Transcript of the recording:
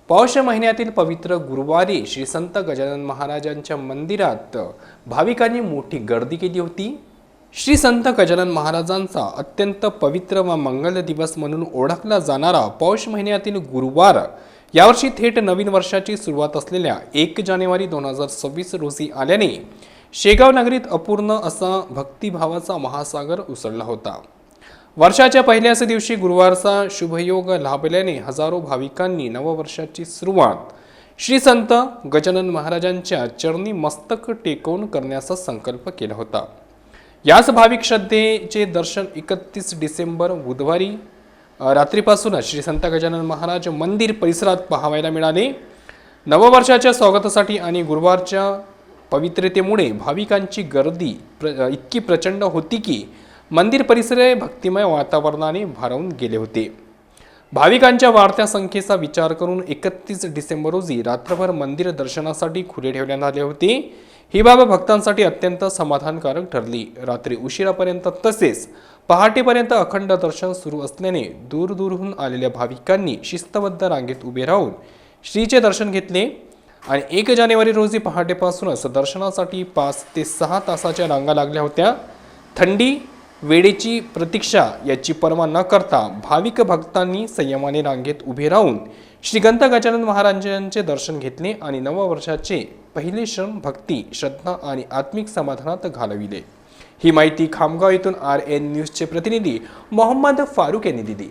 पौष महिन्यातील पवित्र गुरुवारी श्री संत गजानन महाराजांच्या मंदिरात भाविकांनी मोठी गर्दी केली होती। श्री संत गजानन महाराजांचा अत्यंत पवित्र व मंगल दिवस म्हणून ओळखला जाणारा पौष महिन्यातील गुरुवार यावर्षी थेट नवीन वर्षाची सुरुवात असलेल्या 1 जानेवारी 2026 रोजी आल्याने शेगाव नगरीत अपूर्ण असा भक्तिभावाचा महासागर उसळला होता। वर्षाच्या पहिल्याच दिवशी गुरुवारचा शुभयोग लाभल्याने हजारो भाविकांनी नववर्षाची सुरुवात श्री संत गजानन महाराजांच्या चरणी मस्तक टेकवून करण्याचा संकल्प केला होता। याच भाविक श्रद्धेचे दर्शन 31 डिसेंबर बुधवारी रात्रीपासूनच श्री संत गजानन महाराज मंदिर परिसरात पाहायला मिळाले। नववर्षाच्या स्वागतासाठी आणि गुरुवारच्या पवित्रतेमुळे भाविकांची गर्दी इतकी प्रचंड होती की मंदिर परिसर भक्तिमय वातावरणाने भारावून गेले होते। भाविकांच्या वाढत्या संख्येचा विचार करून 31 डिसेंबर रोजी रात्रभर मंदिर दर्शनासाठी खुले ठेवण्यात आले होते। ही बाब भक्तांसाठी अत्यंत समाधानकारक ठरली। रात्री उशिरापर्यंत तसेच पहाटेपर्यंत अखंड दर्शन सुरू असल्याने दूरदूरहून आलेल्या भाविकांनी शिस्तबद्ध रांगेत उभे राहून श्रीचे दर्शन घेतले आणि 1 जानेवारी रोजी पहाटेपासूनच दर्शनासाठी 5 ते 6 तासाच्या रांगा लागल्या होत्या। थंडी वेळेची प्रतीक्षा याची पर्वा न करता भाविक भक्तांनी संयमाने रांगेत उभे राहून श्रीगंत गजानन महाराजांचे दर्शन घेतले आणि नववर्षाचे पहिले क्षण भक्ती, श्रद्धा आणि आत्मिक समाधानात घालविले। ही माहिती खामगाव येथून RN न्यूजचे प्रतिनिधी मोहम्मद फारूक यांनी दिली।